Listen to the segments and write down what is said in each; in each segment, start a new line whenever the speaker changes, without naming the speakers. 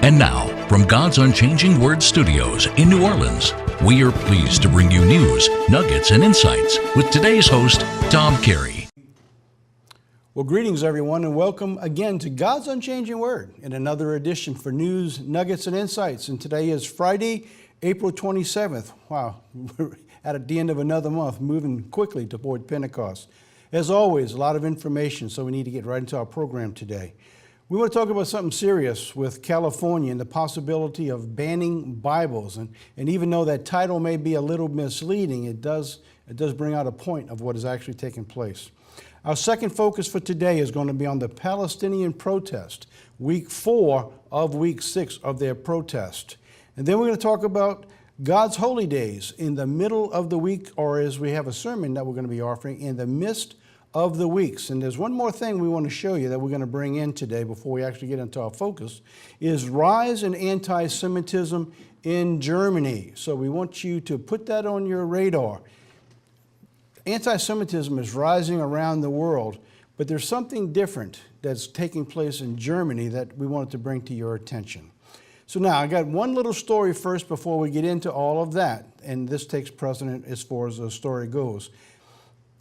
And now, from God's Unchanging Word Studios in New Orleans, we are pleased to bring you news, nuggets, and insights with today's host, Tom Carey.
Well, greetings, everyone, and welcome again to God's Unchanging Word in another edition for news, nuggets, and insights. And today is Friday, April 27th. Wow, we're at the end of another month, moving quickly toward Pentecost. As always, a lot of information, so we need to get right into our program today. We want to talk about something serious with California and the possibility of banning Bibles. And even though that title may be a little misleading, it does bring out a point of what is actually taking place. Our second focus for today is going to be on the Palestinian protest, week 4 of week 6 of their protest. And then we're going to talk about God's holy days in the middle of the week, or as we have a sermon that we're going to be offering, in the midst of the weeks. And there's one more thing we want to show you that we're going to bring in today before we actually get into our focus, is rise in anti-Semitism in Germany. So we want you to put that on your radar. Anti-Semitism is rising around the world, but there's something different that's taking place in Germany that we wanted to bring to your attention. So now I got one little story first before we get into all of that, and this takes precedent as far as the story goes.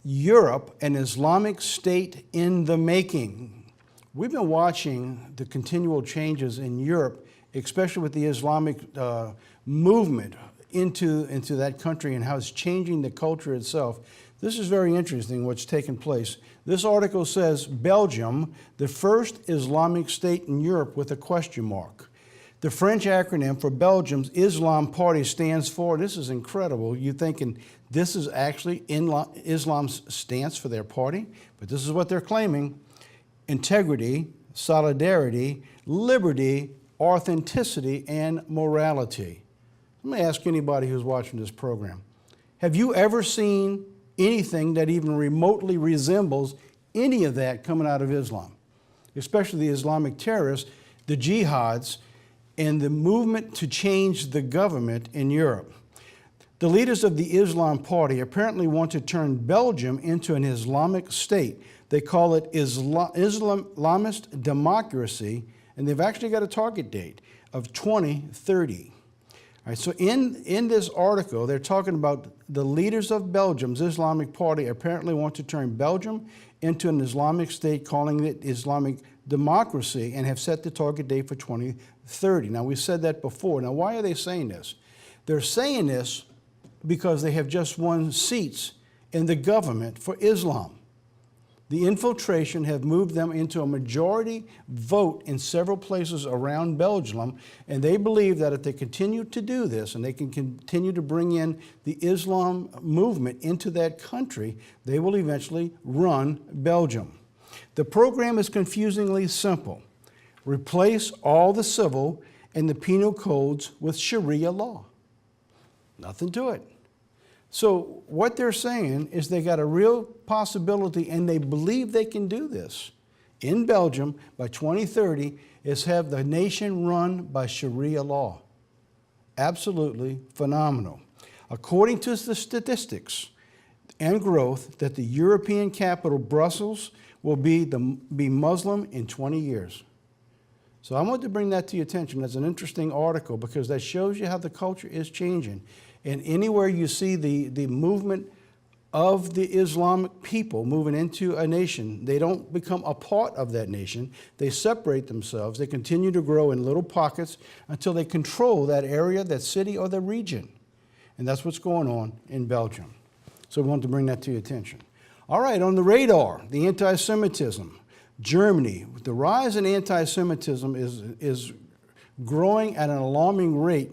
Europe, an Islamic state in the making. We've been watching the continual changes in Europe, especially with the Islamic movement into that country and how it's changing the culture itself. This is very interesting what's taken place. This article says Belgium, the first Islamic state in Europe with a question mark. The French acronym for Belgium's Islam Party stands for, this is incredible, you're thinking this is actually Islam's stance for their party, but this is what they're claiming: integrity, solidarity, liberty, authenticity, and morality. Let me ask anybody who's watching this program, have you ever seen anything that even remotely resembles any of that coming out of Islam? Especially the Islamic terrorists, the jihads, and the movement to change the government in Europe. The leaders of the Islam Party apparently want to turn Belgium into an Islamic state. They call it Islamist democracy, and they've actually got a target date of 2030. All right, so in this article, they're talking about the leaders of Belgium's Islamic Party apparently want to turn Belgium into an Islamic state, calling it Islamic democracy, and have set the target date for 2030. Now, we said that before. Now, why are they saying this? They're saying this because they have just won seats in the government for Islam. The infiltration have moved them into a majority vote in several places around Belgium, and they believe that if they continue to do this and they can continue to bring in the Islam movement into that country, they will eventually run Belgium. The program is confusingly simple. Replace all the civil and the penal codes with Sharia law. Nothing to it. So what they're saying is they got a real possibility, and they believe they can do this in Belgium by 2030, is have the nation run by Sharia law. Absolutely phenomenal. According to the statistics and growth, that the European capital, Brussels, will be Muslim in 20 years. So I want to bring that to your attention. That's an interesting article because that shows you how the culture is changing. And anywhere you see the movement of the Islamic people moving into a nation, they don't become a part of that nation. They separate themselves. They continue to grow in little pockets until they control that area, that city, or the region. And that's what's going on in Belgium. So we want to bring that to your attention. All right, on the radar, the anti-Semitism. Germany, the rise in anti-Semitism is growing at an alarming rate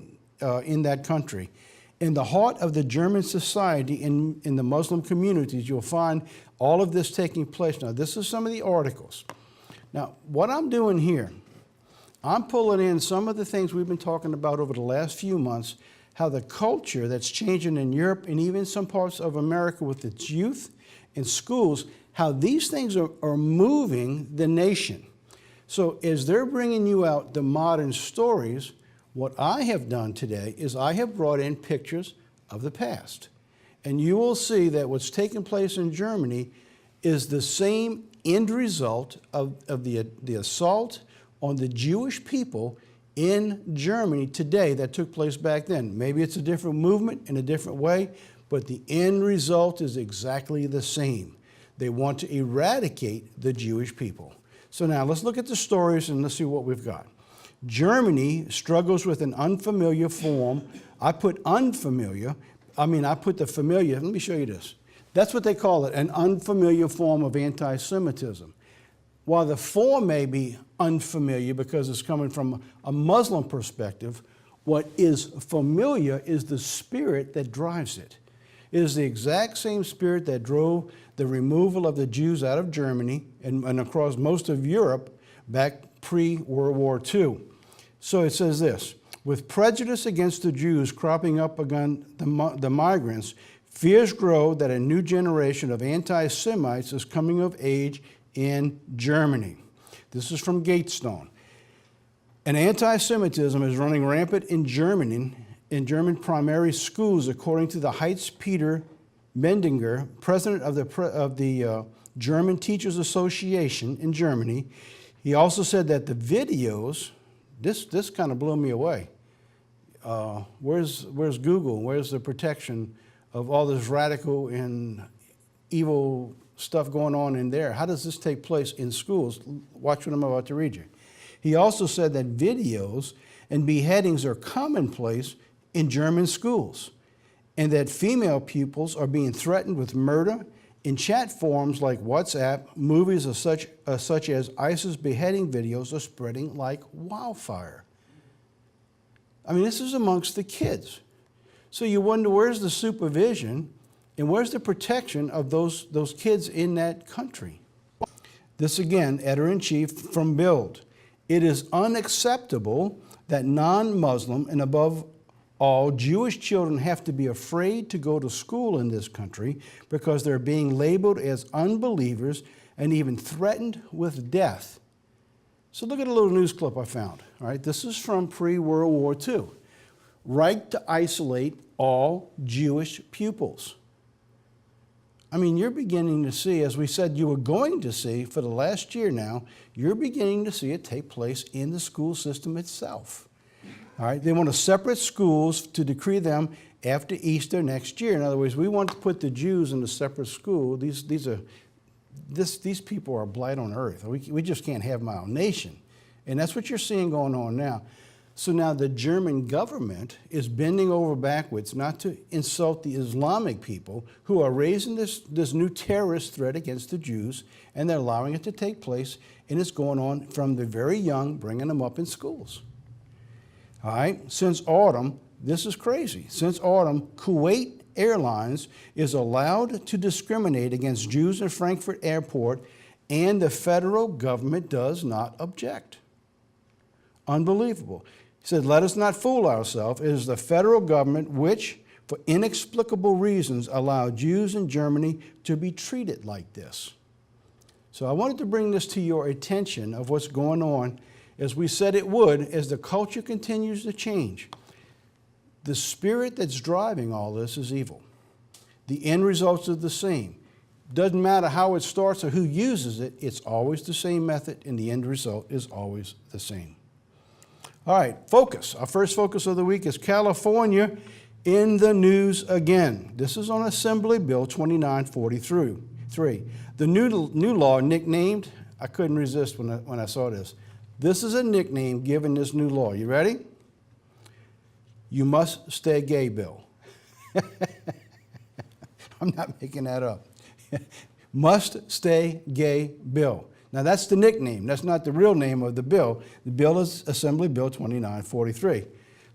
in that country. In the heart of the German society, in the Muslim communities, you'll find all of this taking place. Now, this is some of the articles. Now, what I'm doing here, I'm pulling in some of the things we've been talking about over the last few months, how the culture that's changing in Europe and even some parts of America with its youth and schools, how these things are moving the nation. So as they're bringing you out the modern stories, what I have done today is I have brought in pictures of the past. And you will see that what's taking place in Germany is the same end result of the assault on the Jewish people in Germany today that took place back then. Maybe it's a different movement in a different way, but the end result is exactly the same. They want to eradicate the Jewish people. So now let's look at the stories and let's see what we've got. Germany struggles with an unfamiliar form. I put unfamiliar, I put the familiar. Let me show you this. That's what they call it, an unfamiliar form of anti-Semitism. While the form may be unfamiliar because it's coming from a Muslim perspective, what is familiar is the spirit that drives it. It is the exact same spirit that drove the removal of the Jews out of Germany and across most of Europe back pre-World War II. So it says this, with prejudice against the Jews cropping up against the migrants, fears grow that a new generation of anti-Semites is coming of age in Germany. This is from Gatestone. And anti-Semitism is running rampant in German primary schools, according to the Heinz-Peter Mendinger, president of the German Teachers Association in Germany. He also said that the videos, this kind of blew me away. Where's Google? Where's the protection of all this radical and evil stuff going on in there? How does this take place in schools? Watch what I'm about to read you. He also said that videos and beheadings are commonplace in German schools, and that female pupils are being threatened with murder in chat forums like WhatsApp. Movies such as ISIS beheading videos are spreading like wildfire. This is amongst the kids. So you wonder, where's the supervision and where's the protection of those kids in that country? This again, editor-in-chief from Bild. It is unacceptable that non-Muslim and above all Jewish children have to be afraid to go to school in this country because they're being labeled as unbelievers and even threatened with death. So look at a little news clip I found. All right, this is from pre-World War II. Reich to isolate all Jewish pupils. You're beginning to see, as we said you were going to see for the last year now, you're beginning to see it take place in the school system itself. All right, they want to separate schools to decree them after Easter next year. In other words, we want to put the Jews in a separate school. These people are a blight on earth. We just can't have them in our nation. And that's what you're seeing going on now. So now the German government is bending over backwards not to insult the Islamic people who are raising this new terrorist threat against the Jews, and they're allowing it to take place, and it's going on from the very young, bringing them up in schools. All right, since autumn, this is crazy. Since autumn, Kuwait Airlines is allowed to discriminate against Jews in Frankfurt Airport, and the federal government does not object. Unbelievable. He said, let us not fool ourselves. It is the federal government which, for inexplicable reasons, allowed Jews in Germany to be treated like this. So I wanted to bring this to your attention of what's going on, as we said it would, as the culture continues to change. The spirit that's driving all this is evil. The end results are the same. Doesn't matter how it starts or who uses it, it's always the same method, and the end result is always the same. All right, focus. Our first focus of the week is California in the news again. This is on Assembly Bill 2943. The new law nicknamed, I couldn't resist when I saw this. This is a nickname given this new law. You ready? You Must Stay Gay Bill. I'm not making that up. Must Stay Gay Bill. Now that's the nickname. That's not the real name of the bill. The bill is Assembly Bill 2943.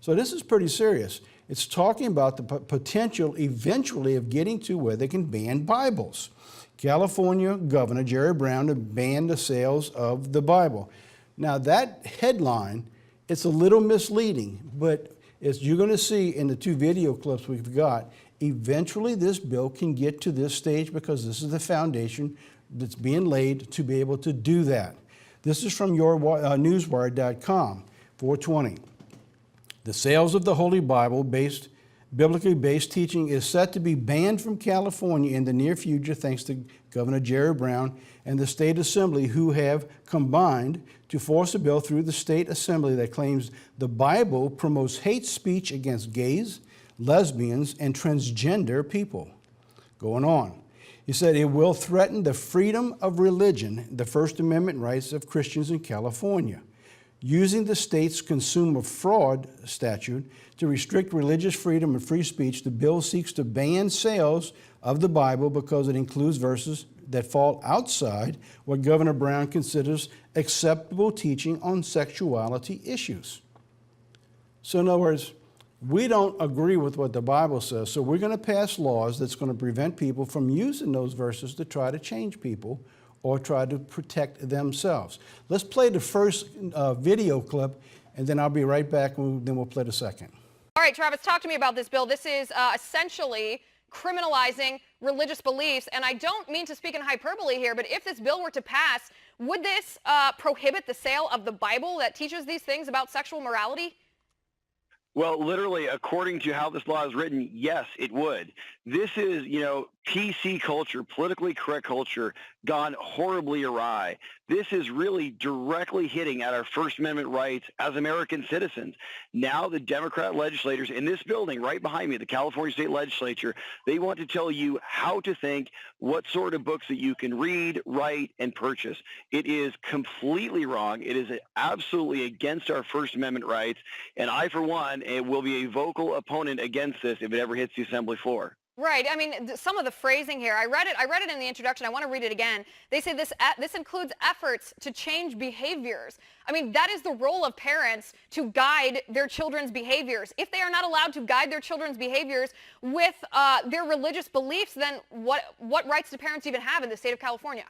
So this is pretty serious. It's talking about the potential eventually of getting to where they can ban Bibles. California Governor Jerry Brown to ban the sales of the Bible. Now that headline, it's a little misleading, but as you're going to see in the two video clips we've got, eventually this bill can get to this stage because this is the foundation that's being laid to be able to do that. This is from newswire.com, 420. The sales of the Holy Bible based Biblically based teaching is set to be banned from California in the near future thanks to Governor Jerry Brown and the state assembly, who have combined to force a bill through the state assembly that claims the Bible promotes hate speech against gays, lesbians, and transgender people. Going on. He said it will threaten the freedom of religion, the First Amendment rights of Christians in California. Using the state's consumer fraud statute to restrict religious freedom and free speech, the bill seeks to ban sales of the Bible because it includes verses that fall outside what Governor Brown considers acceptable teaching on sexuality issues. So in other words, we don't agree with what the Bible says, so we're going to pass laws that's going to prevent people from using those verses to try to change people or try to protect themselves. Let's play the first video clip, and then I'll be right back, and then we'll play the second.
All right, Travis, talk to me about this bill. This is essentially criminalizing religious beliefs, and I don't mean to speak in hyperbole here, but if this bill were to pass, would this prohibit the sale of the Bible that teaches these things about sexual morality?
Well, literally, according to how this law is written, yes, it would. This is, PC culture, politically correct culture, gone horribly awry. This is really directly hitting at our First Amendment rights as American citizens. Now the Democrat legislators in this building right behind me, the California State Legislature, they want to tell you how to think, what sort of books that you can read, write, and purchase. It is completely wrong. It is absolutely against our First Amendment rights. And I, for one, will be a vocal opponent against this if it ever hits the assembly floor.
Right. I mean, some of the phrasing here, I read it in the introduction. I want to read it again. They say this includes efforts to change behaviors. I mean, that is the role of parents, to guide their children's behaviors. If they are not allowed to guide their children's behaviors with their religious beliefs, then what rights do parents even have in the state of California?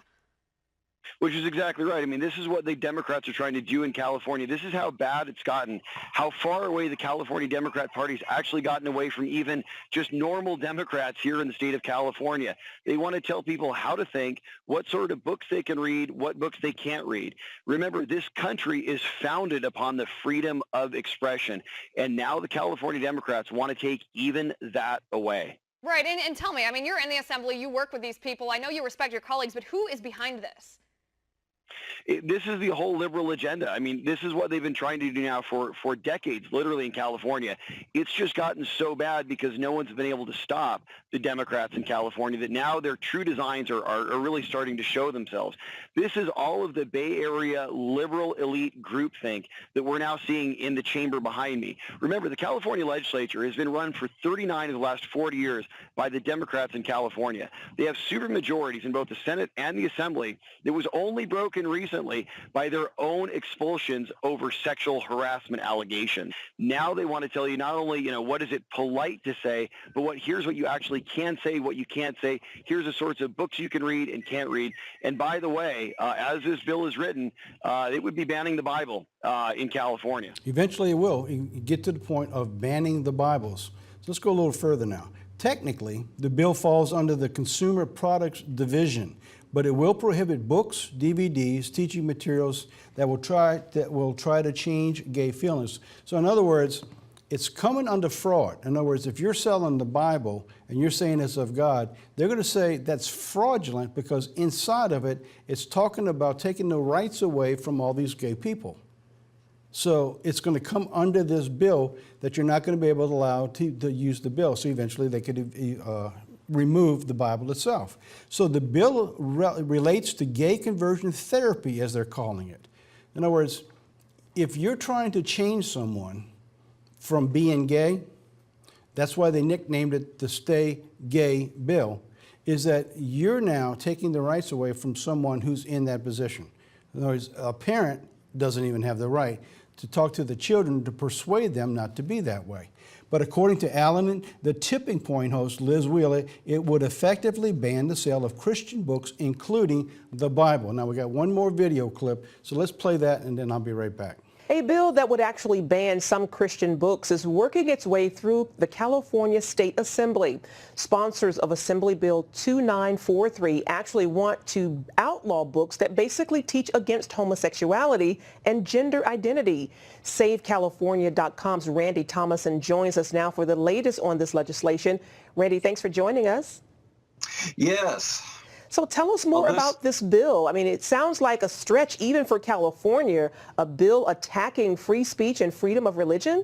Which is exactly right. I mean, this is what the Democrats are trying to do in California. This is how bad it's gotten, how far away the California Democrat Party's actually gotten away from even just normal Democrats here in the state of California. They want to tell people how to think, what sort of books they can read, what books they can't read. Remember, this country is founded upon the freedom of expression, and now the California Democrats want to take even that away.
Right, and tell me, I mean, you're in the assembly, you work with these people, I know you respect your colleagues, but who is behind this?
This is the whole liberal agenda. I mean, this is what they've been trying to do now for decades, literally in California. It's just gotten so bad because no one's been able to stop the Democrats in California that now their true designs are really starting to show themselves. This is all of the Bay Area liberal elite groupthink that we're now seeing in the chamber behind me. Remember, the California legislature has been run for 39 of the last 40 years by the Democrats in California. They have supermajorities in both the Senate and the Assembly that was only broken recently by their own expulsions over sexual harassment allegations. Now they want to tell you not only, what is it polite to say, but here's what you actually can say, what you can't say. Here's the sorts of books you can read and can't read. And by the way, as this bill is written, it would be banning the Bible in California.
Eventually it will get to the point of banning the Bibles. So let's go a little further now. Technically, the bill falls under the Consumer Products Division, but it will prohibit books, DVDs, teaching materials that will try to change gay feelings. So in other words, it's coming under fraud. In other words, if you're selling the Bible and you're saying it's of God, they're going to say that's fraudulent because inside of it, it's talking about taking the rights away from all these gay people. So it's going to come under this bill that you're not going to be able to allow to use the bill. So eventually they could remove the Bible itself. So the bill relates to gay conversion therapy, as they're calling it. In other words, if you're trying to change someone from being gay, that's why they nicknamed it the Stay Gay Bill, is that you're now taking the rights away from someone who's in that position. In other words, a parent doesn't even have the right to talk to the children to persuade them not to be that way. But according to Allen, the Tipping Point host, Liz Wheeler, it would effectively ban the sale of Christian books, including the Bible. Now, we got one more video clip, so let's play that, and then I'll be right back.
A bill that would actually ban some Christian books is working its way through the California State Assembly. Sponsors of Assembly Bill 2943 actually want to outlaw books that basically teach against homosexuality and gender identity. SaveCalifornia.com's Randy Thomason joins us now for the latest on this legislation. Randy, thanks for joining us.
Yes.
So tell us more about this bill. I mean, it sounds like a stretch even for California, a bill attacking free speech and freedom of religion.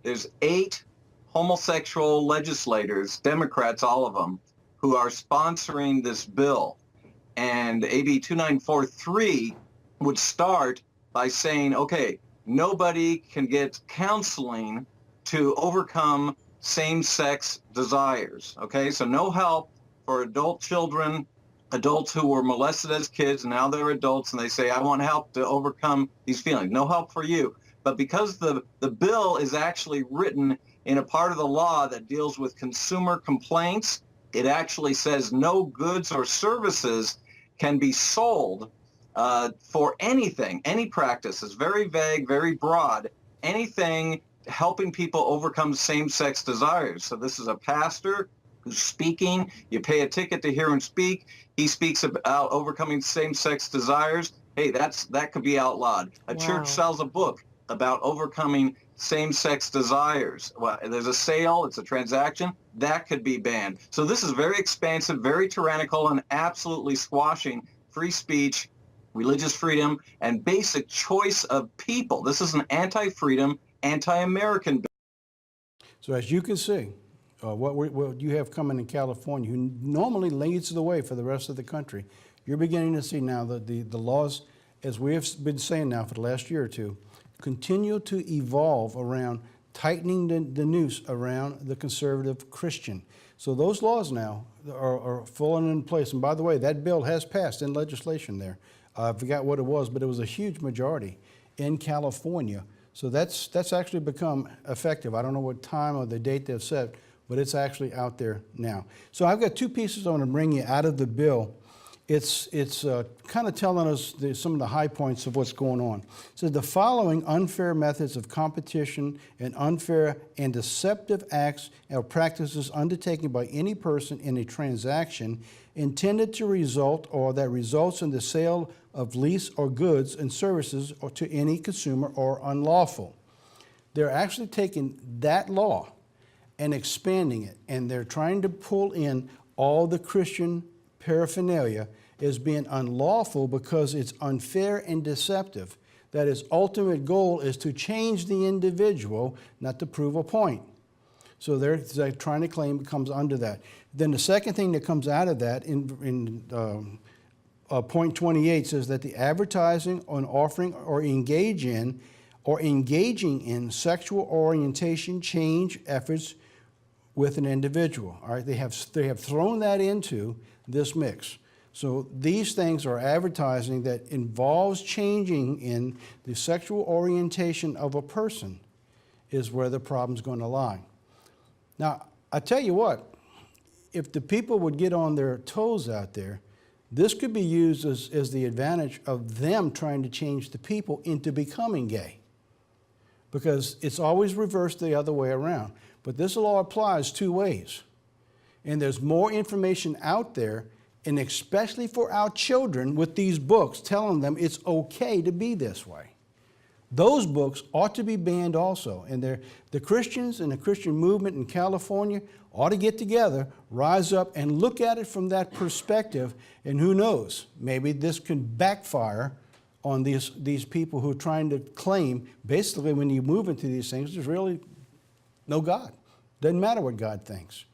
There's 8 homosexual legislators, Democrats, all of them, who are sponsoring this bill. And AB 2943 would start by saying, okay, nobody can get counseling to overcome same-sex desires. Okay, so no help for adult children, adults who were molested as kids, now they're adults, and they say, I want help to overcome these feelings. No help for you. But because the bill is actually written in a part of the law that deals with consumer complaints, it actually says no goods or services can be sold for anything, any practice. It's very vague, very broad, anything helping people overcome same-sex desires. So this is a pastor who's speaking. You pay a ticket to hear him speak. He speaks about overcoming same-sex desires. Hey, that could be outlawed. A church sells a book about overcoming same-sex desires. Well, there's a sale, it's a transaction, that could be banned. So this is very expansive, very tyrannical, and absolutely squashing free speech, religious freedom, and basic choice of people. This is an anti-freedom, anti-American bill.
So as you can see, what you have coming in California, who normally leads the way for the rest of the country, you're beginning to see now that the laws, as we have been saying now for the last year or two, continue to evolve around tightening the noose around the conservative Christian. So those laws now are falling in place. And by the way, that bill has passed in legislation there. I forgot what it was, but it was a huge majority in California. So that's actually become effective. I don't know what time or the date they've set, but it's actually out there now. So I've got 2 pieces I want to bring you out of the bill. It's kind of telling us some of the high points of what's going on. So the following unfair methods of competition and unfair and deceptive acts or practices undertaken by any person in a transaction intended to result or that results in the sale of lease or goods and services or to any consumer or unlawful. They're actually taking that law and expanding it, and they're trying to pull in all the Christian paraphernalia as being unlawful because it's unfair and deceptive. That its ultimate goal is to change the individual, not to prove a point. So they're trying to claim it comes under that. Then the second thing that comes out of that in point 28 says that the advertising on offering or engaging in sexual orientation change efforts with an individual. All right, they have thrown that into this mix. So these things are advertising that involves changing in the sexual orientation of a person is where the problem's going to lie. Now, I tell you what, if the people would get on their toes out there, this could be used as the advantage of them trying to change the people into becoming gay, because it's always reversed the other way around. But this law applies 2 ways. And there's more information out there, and especially for our children with these books telling them it's okay to be this way. Those books ought to be banned also. And the Christians and the Christian movement in California ought to get together, rise up, and look at it from that perspective. And who knows, maybe this can backfire on these people who are trying to claim, basically when you move into these things, there's really no God. Doesn't matter what God thinks.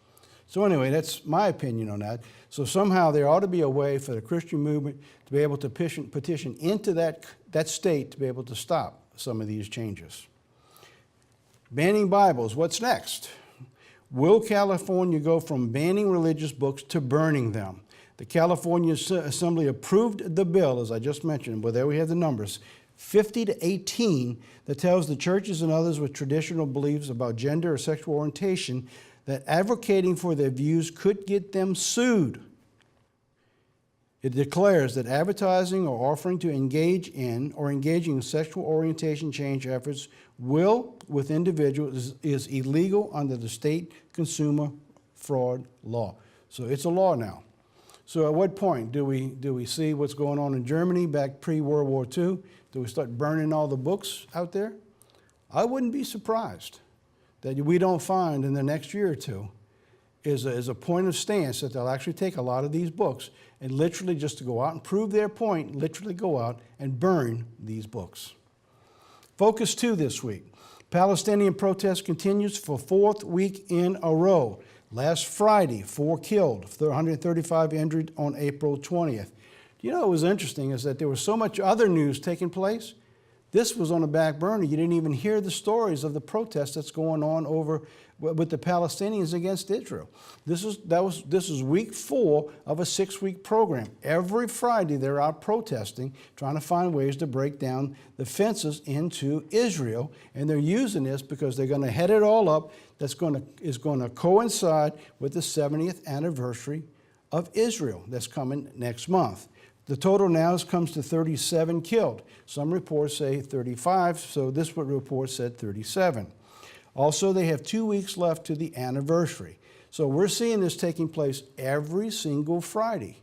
So anyway, that's my opinion on that. So somehow there ought to be a way for the Christian movement to be able to petition into that state to be able to stop some of these changes. Banning Bibles, what's next? Will California go from banning religious books to burning them? The California Assembly approved the bill, as I just mentioned. Well, there we have the numbers, 50-18, that tells the churches and others with traditional beliefs about gender or sexual orientation that advocating for their views could get them sued It declares that advertising or offering to engage in or engaging in sexual orientation change efforts with individuals is illegal under the state consumer fraud law. So it's a law now. So at what point do we see what's going on in Germany back pre-World War II? Do we start burning all the books out there? I wouldn't be surprised that we don't find in the next year or two is a point of stance that they'll actually take a lot of these books and literally just to go out and prove their point, literally go out and burn these books. Focus 2 this week. Palestinian protest continues for 4th week in a row. Last Friday, 4 killed, 135 injured on April 20th. You know what was interesting is that there was so much other news taking place. This was on the back burner. You didn't even hear the stories of the protest that's going on over with the Palestinians against Israel. This is week 4 of a 6-week program. Every Friday they're out protesting, trying to find ways to break down the fences into Israel, and they're using this because they're going to head it all up. Is going to coincide with the 70th anniversary of Israel that's coming next month. The total now comes to 37 killed. Some reports say 35, so this report said 37. Also, they have 2 weeks left to the anniversary. So we're seeing this taking place every single Friday.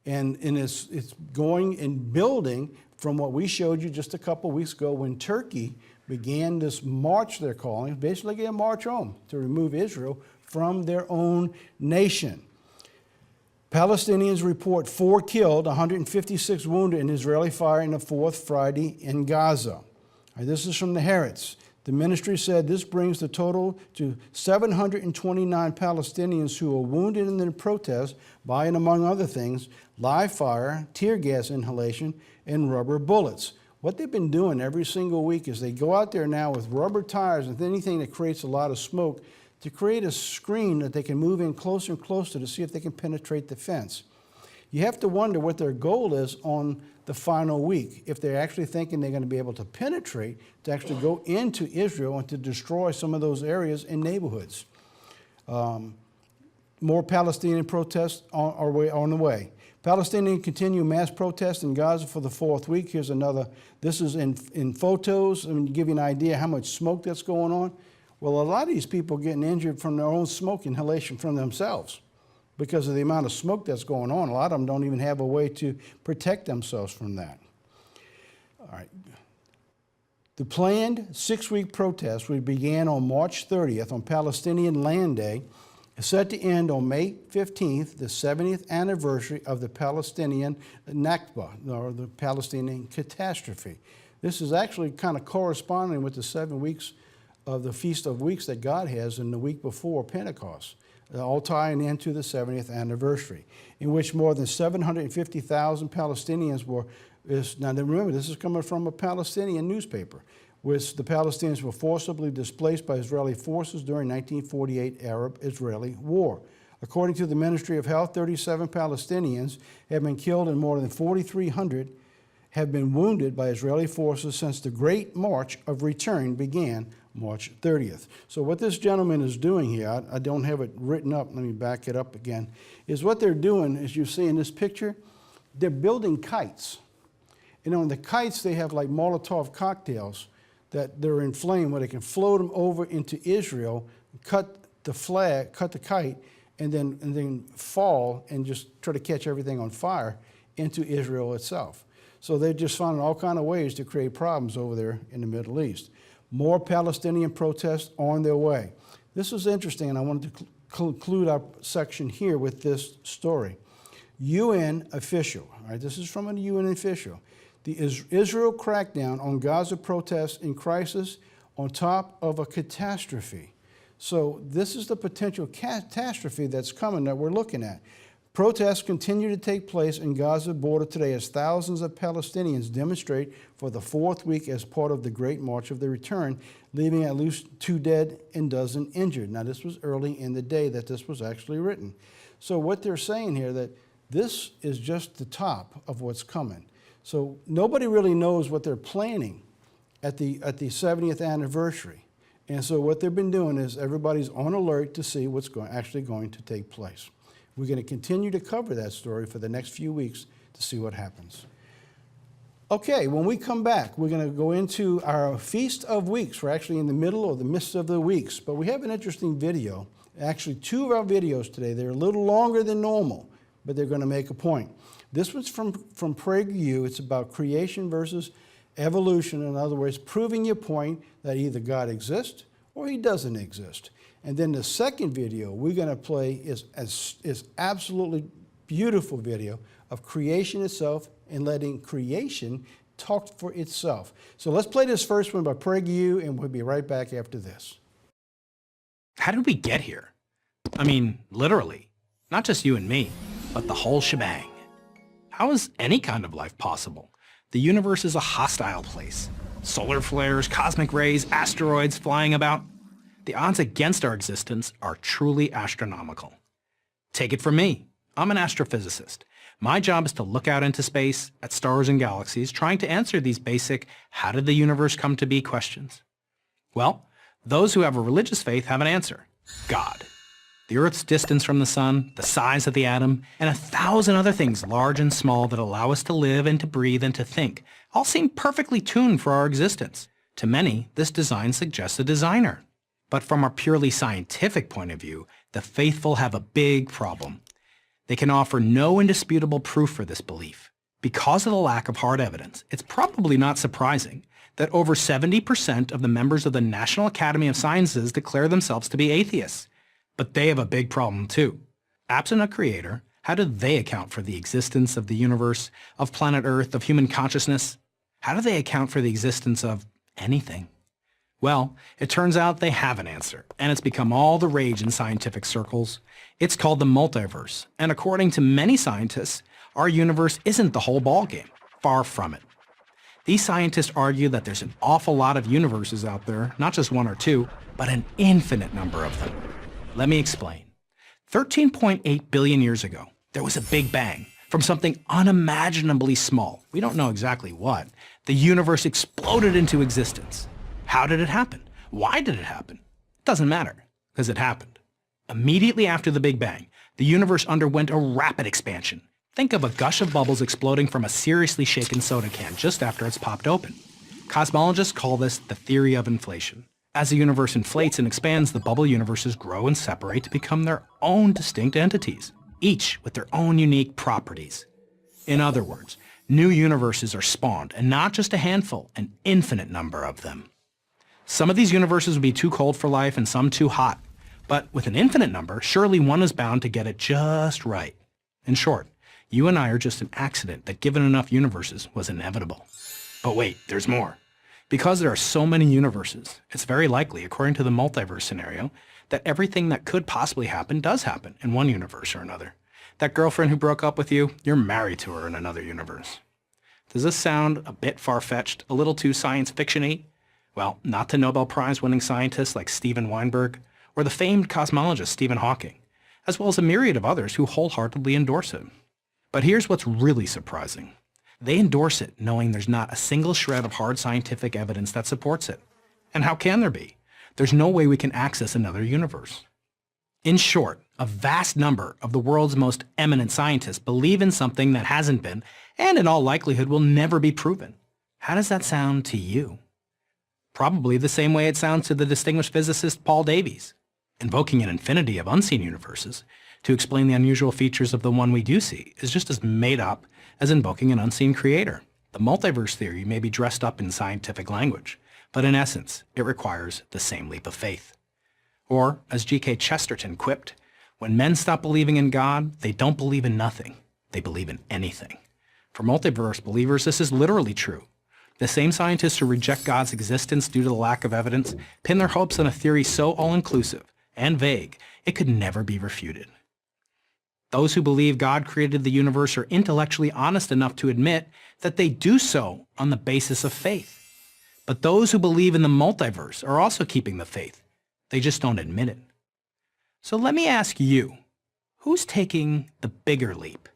And it's going and building from what we showed you just a couple weeks ago when Turkey began this march they're calling, basically a march home to remove Israel from their own nation. Palestinians report 4 killed, 156 wounded in Israeli fire in the 4th Friday in Gaza. This is from the Haaretz. The ministry said this brings the total to 729 Palestinians who were wounded in the protest by, and among other things, live fire, tear gas inhalation, and rubber bullets. What they've been doing every single week is they go out there now with rubber tires and anything that creates a lot of smoke to create a screen that they can move in closer and closer to see if they can penetrate the fence. You have to wonder what their goal is on the final week, if they're actually thinking they're going to be able to penetrate, to actually go into Israel and to destroy some of those areas and neighborhoods. More Palestinian protests on the way. Palestinians continue mass protests in Gaza for the 4th week. Here's another. This is in photos. I mean, to give you an idea how much smoke that's going on. Well, a lot of these people are getting injured from their own smoke inhalation from themselves because of the amount of smoke that's going on. A lot of them don't even have a way to protect themselves from that. All right. The planned 6-week protest, which began on March 30th on Palestinian Land Day, is set to end on May 15th, the 70th anniversary of the Palestinian Nakba, or the Palestinian catastrophe. This is actually kind of corresponding with the 7 weeks of the Feast of Weeks that God has in the week before Pentecost, all tying into the 70th anniversary, in which more than 750,000 Palestinians were, now remember, this is coming from a Palestinian newspaper, which the Palestinians were forcibly displaced by Israeli forces during 1948 Arab-Israeli War. According to the Ministry of Health, 37 Palestinians have been killed and more than 4,300 have been wounded by Israeli forces since the Great March of Return began March 30th. So what this gentleman is doing here, I don't have it written up, let me back it up again, is what they're doing, as you see in this picture, they're building kites. And on the kites, they have like Molotov cocktails that they're inflamed where they can float them over into Israel, cut the kite, and then fall and just try to catch everything on fire into Israel itself. So they're just finding all kinds of ways to create problems over there in the Middle East. More Palestinian protests on their way. This is interesting, and I wanted to conclude our section here with this story. UN official, all right, this is from a UN official. The Israel crackdown on Gaza protests in crisis on top of a catastrophe. So this is the potential catastrophe that's coming that we're looking at. Protests continue to take place in Gaza border today as thousands of Palestinians demonstrate for the 4th week as part of the Great March of the Return, leaving at least 2 dead and dozen injured. Now, this was early in the day that this was actually written. So what they're saying here, that this is just the top of what's coming. So nobody really knows what they're planning at the 70th anniversary. And so what they've been doing is everybody's on alert to see what's actually going to take place. We're going to continue to cover that story for the next few weeks to see what happens. Okay, when we come back, we're going to go into our Feast of Weeks. We're actually in the middle or the midst of the weeks, but we have an interesting video. Actually, two of our videos today. They're a little longer than normal, but they're going to make a point. This one's from PragerU. It's about creation versus evolution. In other words, proving your point that either God exists or he doesn't exist. And then the second video we're going to play is absolutely beautiful video of creation itself and letting creation talk for itself. So let's play this first one by PragerU, and we'll be right back after this.
How did we get here? I mean, literally, not just you and me, but the whole shebang. How is any kind of life possible? The universe is a hostile place. Solar flares, cosmic rays, asteroids flying about. The odds against our existence are truly astronomical. Take it from me. I'm an astrophysicist. My job is to look out into space at stars and galaxies, trying to answer these basic, how did the universe come to be questions? Well, those who have a religious faith have an answer: God. The Earth's distance from the sun, the size of the atom, and 1,000 other things large and small that allow us to live and to breathe and to think all seem perfectly tuned for our existence. To many, this design suggests a designer. But from a purely scientific point of view, the faithful have a big problem. They can offer no indisputable proof for this belief. Because of the lack of hard evidence, it's probably not surprising that over 70% of the members of the National Academy of Sciences declare themselves to be atheists. But they have a big problem too. Absent a creator, how do they account for the existence of the universe, of planet Earth, of human consciousness? How do they account for the existence of anything? Well, it turns out they have an answer, and it's become all the rage in scientific circles. It's called the multiverse, and according to many scientists, our universe isn't the whole ballgame. Far from it. These scientists argue that there's an awful lot of universes out there, not just one or two, but an infinite number of them. Let me explain. 13.8 billion years ago, there was a Big Bang. From something unimaginably small, we don't know exactly what, the universe exploded into existence. How did it happen? Why did it happen? It doesn't matter, because it happened. Immediately after the Big Bang, the universe underwent a rapid expansion. Think of a gush of bubbles exploding from a seriously shaken soda can just after it's popped open. Cosmologists call this the theory of inflation. As the universe inflates and expands, the bubble universes grow and separate to become their own distinct entities, each with their own unique properties. In other words, new universes are spawned, and not just a handful, an infinite number of them. Some of these universes would be too cold for life and some too hot. But with an infinite number, surely one is bound to get it just right. In short, you and I are just an accident that, given enough universes, was inevitable. But wait, there's more. Because there are so many universes, it's very likely, according to the multiverse scenario, that everything that could possibly happen does happen in one universe or another. That girlfriend who broke up with you, you're married to her in another universe. Does this sound a bit far-fetched, a little too science fiction-y? Well, not to Nobel Prize-winning scientists like Steven Weinberg, or the famed cosmologist Stephen Hawking, as well as a myriad of others who wholeheartedly endorse it. But here's what's really surprising. They endorse it knowing there's not a single shred of hard scientific evidence that supports it. And how can there be? There's no way we can access another universe. In short, a vast number of the world's most eminent scientists believe in something that hasn't been, and in all likelihood will never be proven. How does that sound to you? Probably the same way it sounds to the distinguished physicist Paul Davies, invoking an infinity of unseen universes to explain the unusual features of the one we do see is just as made up as invoking an unseen creator. The multiverse theory may be dressed up in scientific language, but in essence, it requires the same leap of faith. Or, as G.K. Chesterton quipped, when men stop believing in God, they don't believe in nothing, they believe in anything. For multiverse believers, this is literally true. The same scientists who reject God's existence due to the lack of evidence pin their hopes on a theory so all-inclusive and vague, it could never be refuted. Those who believe God created the universe are intellectually honest enough to admit that they do so on the basis of faith. But those who believe in the multiverse are also keeping the faith. They just don't admit it. So let me ask you, who's taking the bigger leap?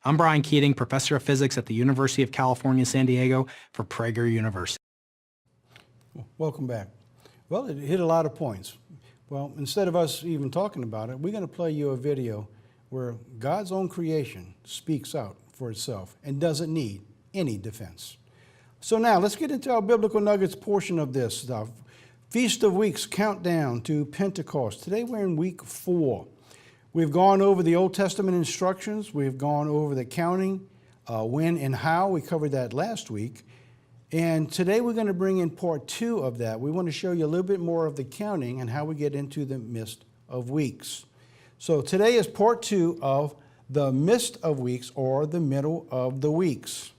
I'm Brian Keating, professor of physics at the University of California, San Diego for Prager University.
Welcome back. Well, it hit a lot of points. Well, instead of us even talking about it, we're going to play you a video where God's own creation speaks out for itself and doesn't need any defense. So now let's get into our biblical nuggets portion of this stuff. Feast of Weeks, countdown to Pentecost. Today we're in week 4. We've gone over the Old Testament instructions. We've gone over the counting, when and how. We covered that last week. And today we're going to bring in part 2 of that. We want to show you a little bit more of the counting and how we get into the midst of weeks. So today is part 2 of the midst of weeks, or the middle of the weeks.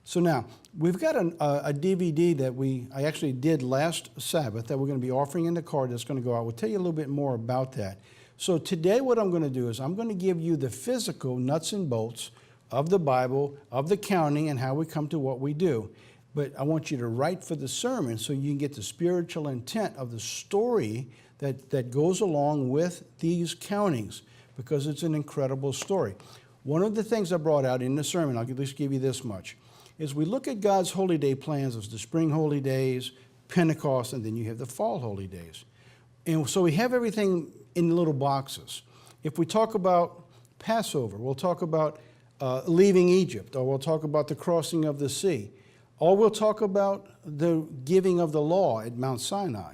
So now, we've got a DVD that I actually did last Sabbath that we're going to be offering in the card that's going to go out. We'll tell you a little bit more about that. So today what I'm going to do is I'm going to give you the physical nuts and bolts of the Bible, of the counting, and how we come to what we do. But I want you to write for the sermon so you can get the spiritual intent of the story that goes along with these countings, because it's an incredible story. One of the things I brought out in the sermon, I'll at least give you this much, is we look at God's holy day plans as the spring holy days, Pentecost, and then you have the fall holy days. And so we have everything in little boxes. If we talk about Passover, we'll talk about leaving Egypt, or we'll talk about the crossing of the sea, or we'll talk about the giving of the law at Mount Sinai.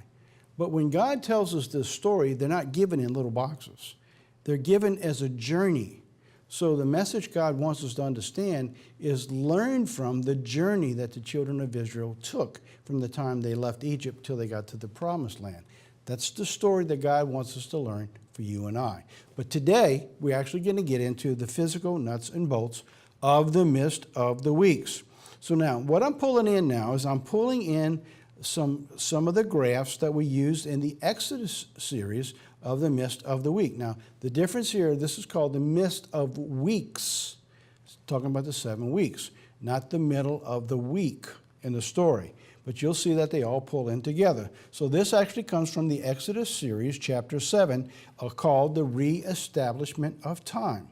But when God tells us this story, they're not given in little boxes. They're given as a journey. So the message God wants us to understand is learn from the journey that the children of Israel took from the time they left Egypt till they got to the promised land. That's the story that God wants us to learn for you and I. But today, we're actually going to get into the physical nuts and bolts of the midst of the weeks. So now, what I'm pulling in now is I'm pulling in some of the graphs that we used in the Exodus series of the midst of the week. Now, the difference here, this is called the midst of weeks. It's talking about the 7 weeks, not the middle of the week in the story. But you'll see that they all pull in together. So this actually comes from the Exodus series, chapter 7, called the Reestablishment of Time.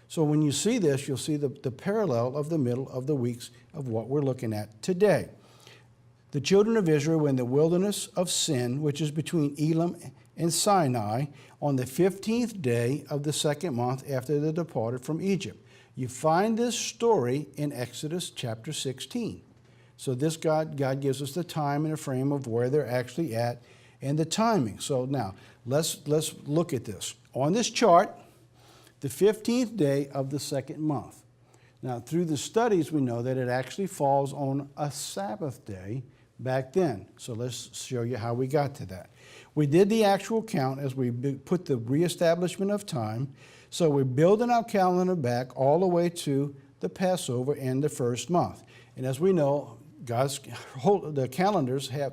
So when you see this, you'll see the parallel of the middle of the weeks of what we're looking at today. The children of Israel were in the wilderness of Sin, which is between Elim and Sinai, on the 15th day of the 2nd month after they departed from Egypt. You find this story in Exodus chapter 16. So this God gives us the time and the frame of where they're actually at and the timing. So now, let's look at this. On this chart, the 15th day of the 2nd month. Now, through the studies, we know that it actually falls on a Sabbath day back then. So let's show you how we got to that. We did the actual count as we put the reestablishment of time. So we're building our calendar back all the way to the Passover and the first month. And as we know, the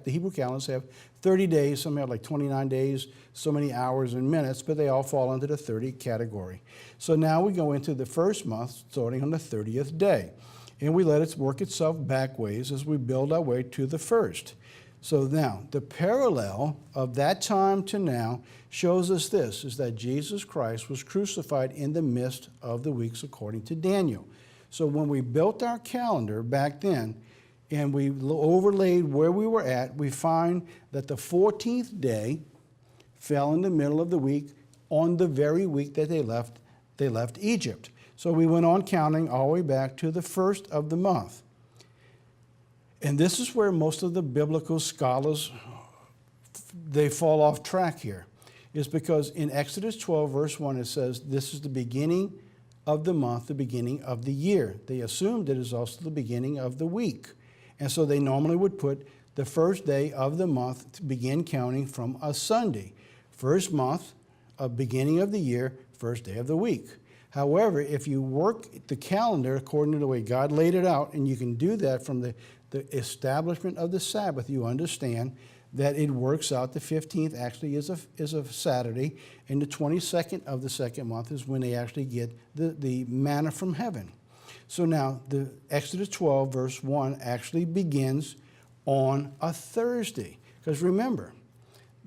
Hebrew calendars have 30 days. Some have like 29 days, so many hours and minutes, but they all fall into the 30 category. So now we go into the first month, starting on the 30th day. And we let it work itself back ways as we build our way to the first. So now, the parallel of that time to now shows us this, is that Jesus Christ was crucified in the midst of the weeks according to Daniel. So when we built our calendar back then, and we overlaid where we were at, we find that the 14th day fell in the middle of the week on the very week that they left Egypt. So we went on counting all the way back to the first of the month. And this is where most of the biblical scholars, they fall off track here, is because in Exodus 12, verse 1, it says, this is the beginning of the month, the beginning of the year. They assumed it is also the beginning of the week. And so they normally would put the first day of the month to begin counting from a Sunday. First month, beginning of the year, first day of the week. However, if you work the calendar according to the way God laid it out, and you can do that from the establishment of the Sabbath, you understand that it works out. The 15th actually is a Saturday, and the 22nd of the 2nd month is when they actually get the manna from heaven. So now, the Exodus 12, verse 1 actually begins on a Thursday. Because remember,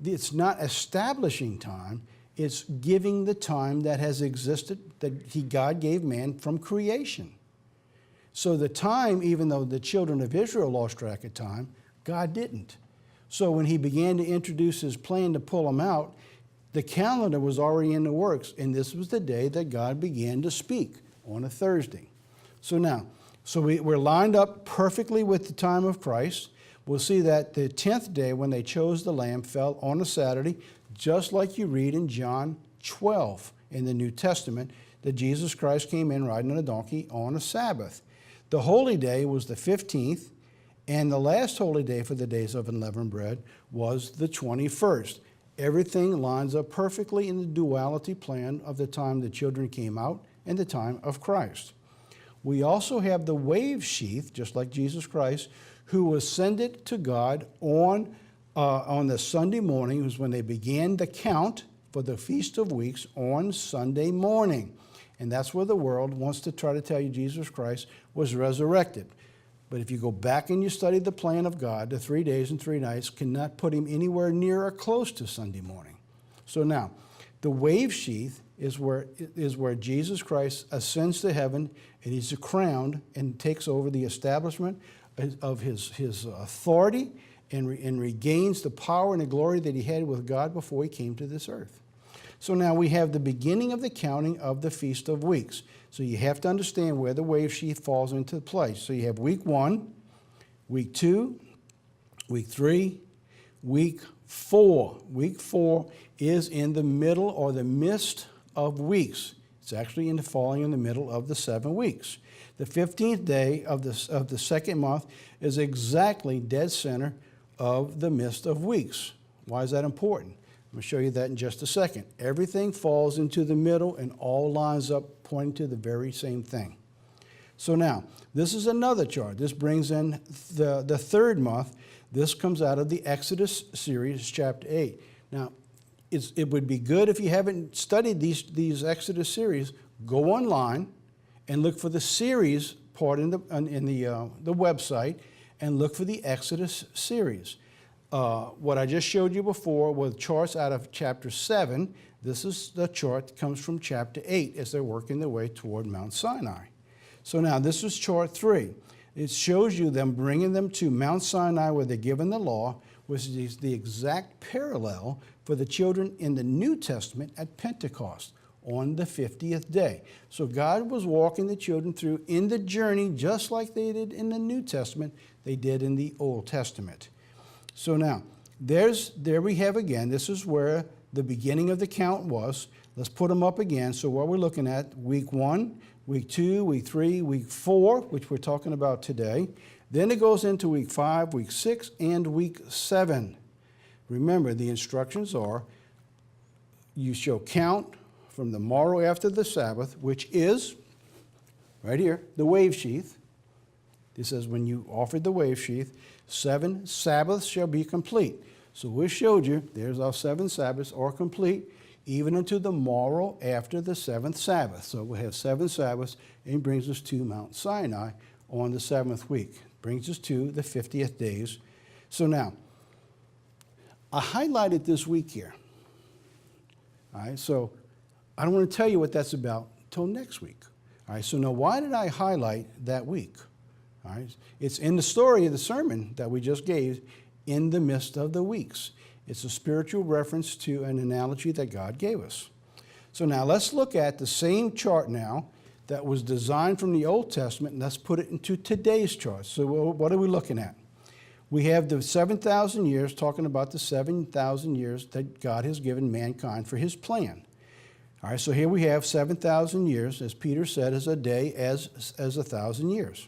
it's not establishing time, it's giving the time that has existed, that God gave man from creation. So the time, even though the children of Israel lost track of time, God didn't. So when he began to introduce his plan to pull them out, the calendar was already in the works, and this was the day that God began to speak, on a Thursday. So we're lined up perfectly with the time of Christ. We'll see that the 10th day when they chose the lamb fell on a Saturday, just like you read in John 12 in the New Testament, that Jesus Christ came in riding on a donkey on a Sabbath. The holy day was the 15th, and the last holy day for the days of unleavened bread was the 21st. Everything lines up perfectly in the duality plan of the time the children came out and the time of Christ. We also have the wave sheath, just like Jesus Christ, who ascended to God on the Sunday morning, was when they began the count for the Feast of Weeks on Sunday morning. And that's where the world wants to try to tell you Jesus Christ was resurrected. But if you go back and you study the plan of God, the 3 days and 3 nights cannot put him anywhere near or close to Sunday morning. So now, the wave sheath is where Jesus Christ ascends to heaven, and he's crowned and takes over the establishment of his authority and regains the power and the glory that he had with God before he came to this earth. So now we have the beginning of the counting of the Feast of Weeks. So you have to understand where the wave sheath falls into place. So you have week 1, week 2, week 3, week 4. Week 4 is in the middle or the midst of weeks. It's actually falling in the middle of the 7 weeks. The 15th day of the second month is exactly dead center of the midst of weeks. Why is that important? I'm going to show you that in just a second. Everything falls into the middle and all lines up pointing to the very same thing. So now, this is another chart. This brings in the third month. This comes out of the Exodus series, chapter 8. Now, it would be good if you haven't studied these Exodus series, go online and look for the series part in the website and look for the Exodus series. What I just showed you before were charts out of chapter 7. This is the chart that comes from chapter 8 as they're working their way toward Mount Sinai. So now this is chart 3. It shows you them bringing them to Mount Sinai where they're given the law, which is the exact parallel for the children in the New Testament at Pentecost on the 50th day. So God was walking the children through in the journey just like they did in the New Testament, they did in the Old Testament. So now, there we have again, this is where the beginning of the count was. Let's put them up again. So what we're looking at, week 1, week 2, week 3, week 4, which we're talking about today. Then it goes into week 5, week 6, and week 7. Remember, the instructions are, you shall count from the morrow after the Sabbath, which is, right here, the wave sheath. It says, when you offered the wave sheath, 7 Sabbaths shall be complete. So we showed you, there's our 7 Sabbaths are complete, even unto the morrow after the 7th Sabbath. So we have 7 Sabbaths, and it brings us to Mount Sinai on the 7th week. Brings us to the 50th days. So now, I highlighted this week here. All right, so I don't want to tell you what that's about until next week. All right, so now why did I highlight that week? All right, it's in the story of the sermon that we just gave, in the midst of the weeks. It's a spiritual reference to an analogy that God gave us. So now let's look at the same chart now that was designed from the Old Testament, and let's put it into today's chart. So what are we looking at? We have the 7,000 years, talking about the 7,000 years that God has given mankind for his plan. All right, so here we have 7,000 years, as Peter said, as a day as 1,000 years.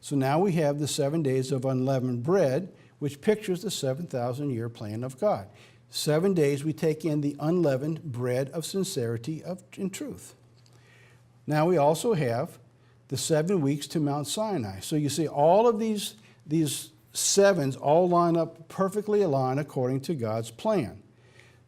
So now we have the 7 days of unleavened bread, which pictures the 7,000-year plan of God. 7 days we take in the unleavened bread of sincerity and truth. Now we also have the 7 weeks to Mount Sinai. So you see all of these sevens all line up perfectly aligned according to God's plan.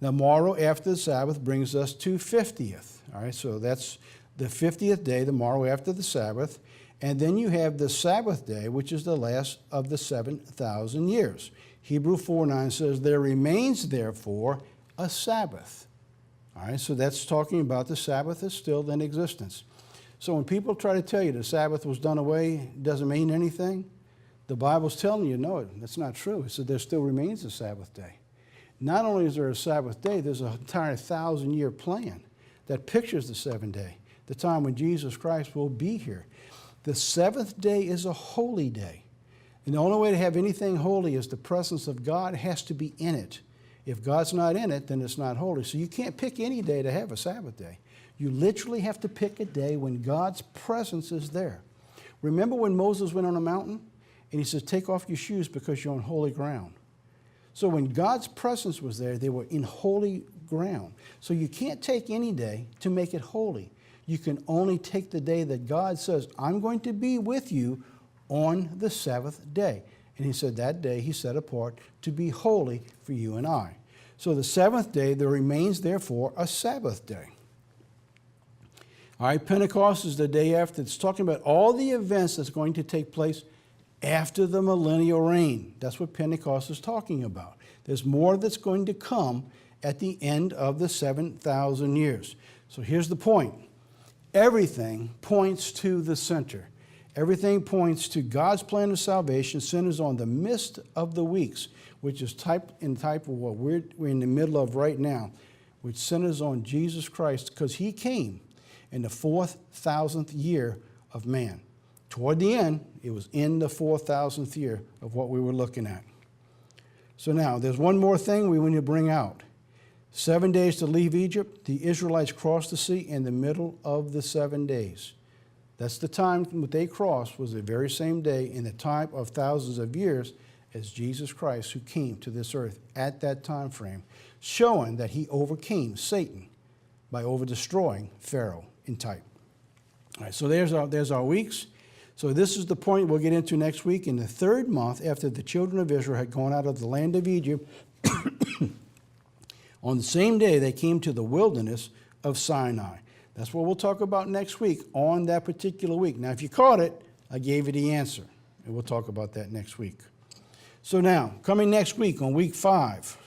The morrow after the Sabbath brings us to 50th. All right, so that's the 50th day, the morrow after the Sabbath. And then you have the Sabbath day, which is the last of the 7,000 years. Hebrew 4:9 says, there remains therefore a Sabbath. All right, so that's talking about the Sabbath is still in existence. So when people try to tell you the Sabbath was done away, it doesn't mean anything, the Bible's telling you, no, that's not true. It said there still remains a Sabbath day. Not only is there a Sabbath day, there's an entire 1,000-year plan that pictures the 7 day. the time when Jesus Christ will be here. The seventh day is a holy day. And the only way to have anything holy is the presence of God has to be in it. If God's not in it, then it's not holy. So you can't pick any day to have a Sabbath day. You literally have to pick a day when God's presence is there. Remember when Moses went on a mountain and he says, take off your shoes because you're on holy ground. So when God's presence was there, they were in holy ground. So you can't take any day to make it holy. You can only take the day that God says, I'm going to be with you on the seventh day. And he said that day he set apart to be holy for you and I. So the seventh day, there remains therefore a Sabbath day. All right, Pentecost is the day after. It's talking about all the events that's going to take place after the millennial reign. That's what Pentecost is talking about. There's more that's going to come at the end of the 7,000 years. So here's the point. Everything points to the center. Everything points to God's plan of salvation centers on the midst of the weeks, which is type of what we're in the middle of right now, which centers on Jesus Christ because he came in the 4,000th year of man. Toward the end, it was in the 4,000th year of what we were looking at. So now, there's one more thing we want to bring out. 7 days to leave Egypt, the Israelites crossed the sea in the middle of the 7 days. That's the time that they crossed was the very same day in the time of thousands of years as Jesus Christ who came to this earth at that time frame, showing that he overcame Satan by over-destroying Pharaoh in type. All right, so there's our weeks. So this is the point we'll get into next week. In the third month after the children of Israel had gone out of the land of Egypt, on the same day they came to the wilderness of Sinai. That's what we'll talk about next week on that particular week. Now, if you caught it, I gave you the answer, and we'll talk about that next week. So now, coming next week on week 5,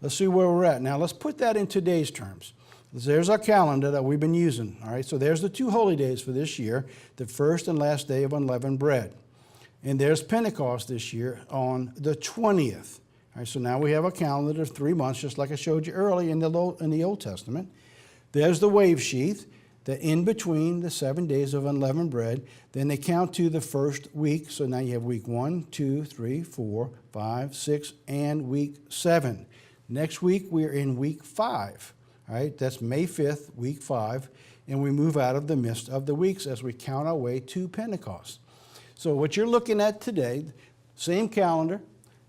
let's see where we're at. Now, let's put that in today's terms. There's our calendar that we've been using. All right, so there's the 2 holy days for this year, the first and last day of unleavened bread. And there's Pentecost this year on the 20th. All right, so now we have a calendar of 3 months, just like I showed you earlier in the Old Testament. There's the wave sheath, that in between the 7 days of unleavened bread, then they count to the first week. So now you have week 1, 2, 3, 4, 5, 6, and week 7. Next week, we're in week 5. All right, that's May 5th, week 5, and we move out of the midst of the weeks as we count our way to Pentecost. So what you're looking at today, same calendar,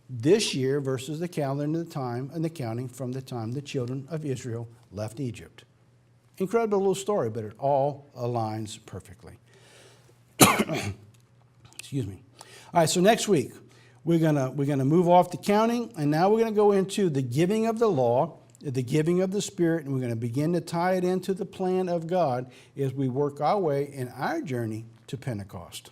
this year versus the calendar and the time and the counting from the time the children of Israel left Egypt. Incredible little story, but it all aligns perfectly. Excuse me. All right, so next week, we're gonna move off the counting, and now we're going to go into the giving of the law, the giving of the Spirit, and we're going to begin to tie it into the plan of God as we work our way in our journey to Pentecost.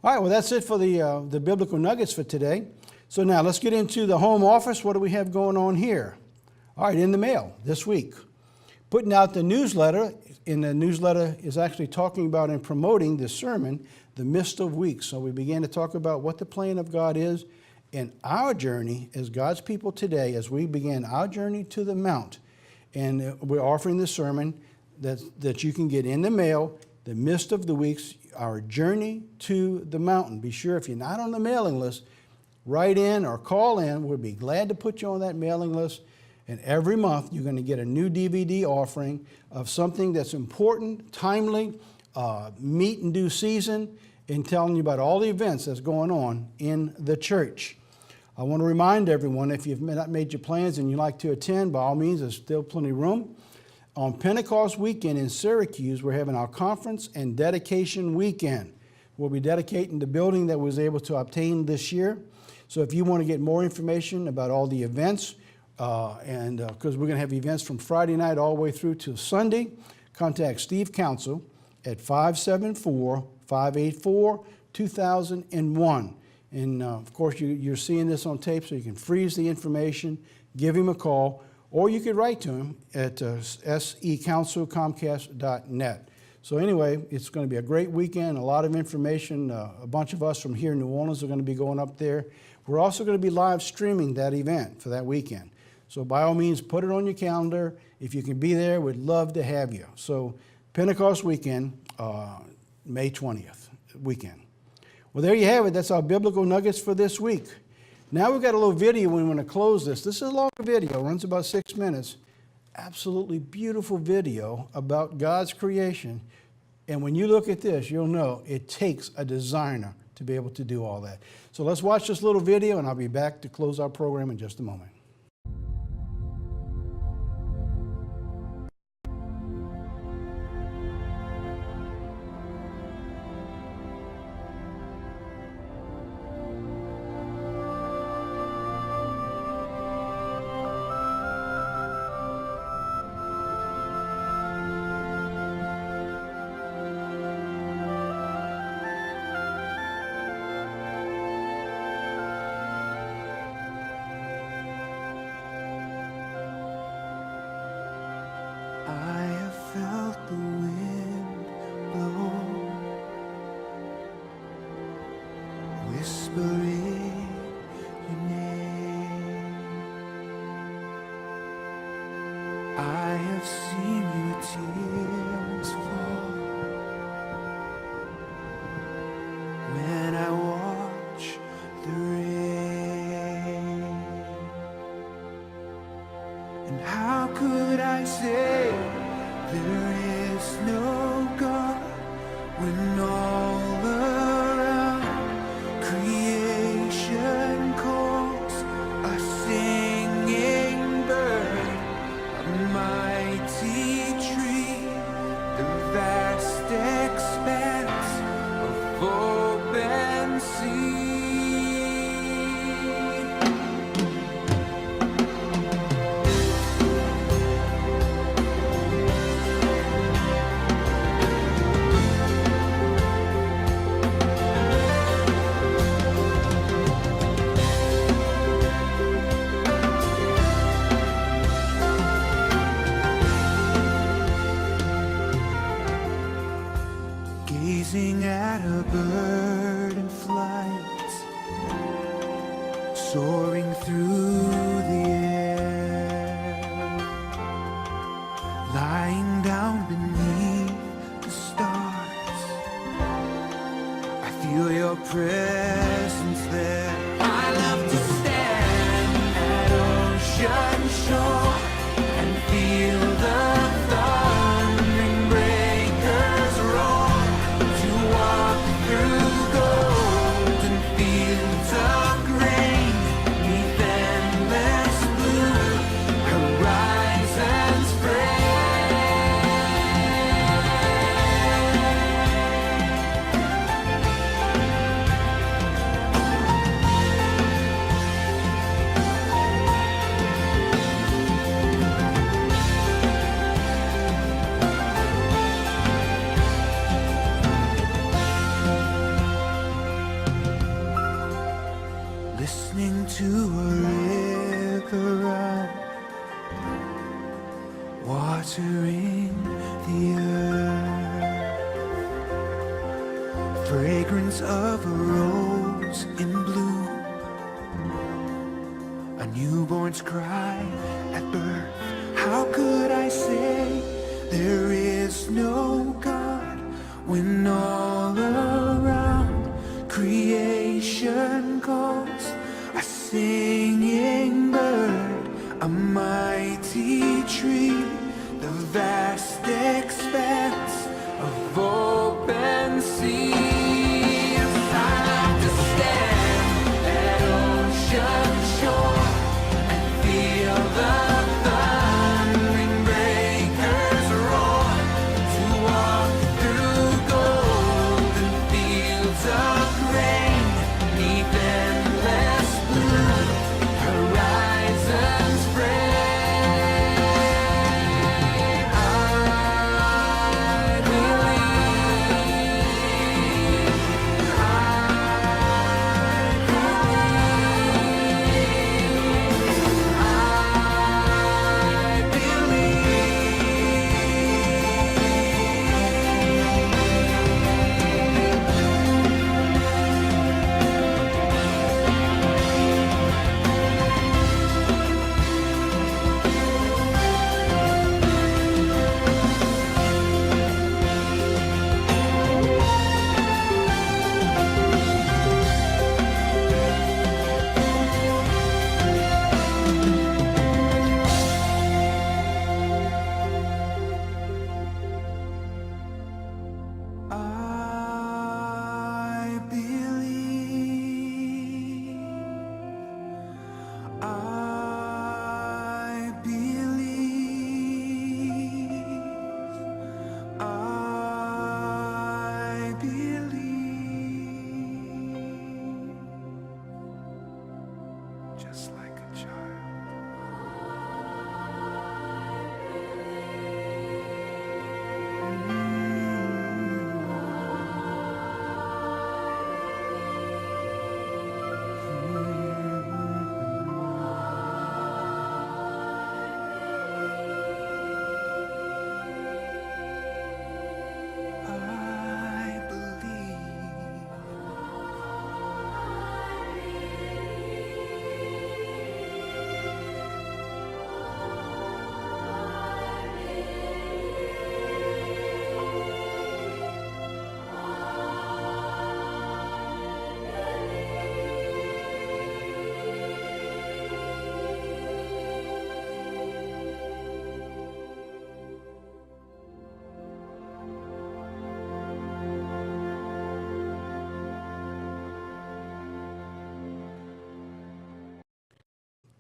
All right, well, that's it for the biblical nuggets for today. So now let's get into the home office. What do we have going on here? All right, in the mail this week. Putting out the newsletter, and the newsletter is actually talking about and promoting the sermon, The Midst of Weeks. So we began to talk about what the plan of God is in our journey as God's people today as we begin our journey to the Mount. And we're offering this sermon that you can get in the mail, The Midst of the Weeks, our journey to the mountain. Be sure if you're not on the mailing list, write in or call in. We'll be glad to put you on that mailing list. And every month, you're going to get a new DVD offering of something that's important, timely, meet and due season, and telling you about all the events that's going on in the church. I want to remind everyone, if you've not made your plans and you'd like to attend, by all means, there's still plenty of room. On Pentecost weekend in Syracuse, we're having our conference and dedication weekend. We'll be dedicating the building that was able to obtain this year. So if you want to get more information about all the events, because we're going to have events from Friday night all the way through to Sunday, contact Steve Council at 574-584-2001. And of course, you're seeing this on tape, so you can freeze the information, give him a call, or you could write to him at secouncil@comcast.net. So anyway, it's going to be a great weekend, a lot of information. A bunch of us from here in New Orleans are going to be going up there. We're also going to be live streaming that event for that weekend. So by all means, put it on your calendar. If you can be there, we'd love to have you. So Pentecost weekend, May 20th weekend. Well, there you have it. That's our biblical nuggets for this week. Now we've got a little video we want to close this. This is a longer video, runs about 6 minutes. Absolutely beautiful video about God's creation. And when you look at this, you'll know it takes a designer to be able to do all that. So let's watch this little video, and I'll be back to close our program in just a moment.
I have seen your tears fall when I watch the rain. And how could I say there is no God when all around creation calls a singing bird, a mighty tree, the vast expanse of open sea. Gazing at a bird in flight, soaring through the air, lying down beneath the stars. I feel your presence there. I love to stand at ocean shore and feel the thundering breakers roar. Walk through golden fields of grain, 'neath endless blue horizons listening to a river run, watering the earth, fragrance of a rose in bloom, a newborn's cry at birth. How could I say there is no God when all around creation calls a singing bird, a mighty tree, the vast expanse of open sea. Yes, I like to stand at ocean shore and feel the thundering breakers roar, to walk through golden fields of grain, 'neath endless blue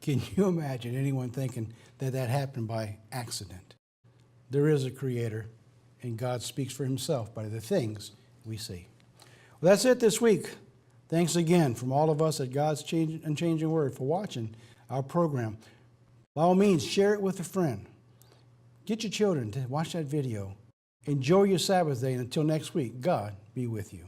Can you imagine anyone thinking that that happened by accident? There is a creator, and God speaks for himself by the things we see. Well, that's it this week. Thanks again from all of us at God's Unchanging Word for watching our program. By all means, share it with a friend. Get your children to watch that video. Enjoy your Sabbath day, and until next week, God be with you.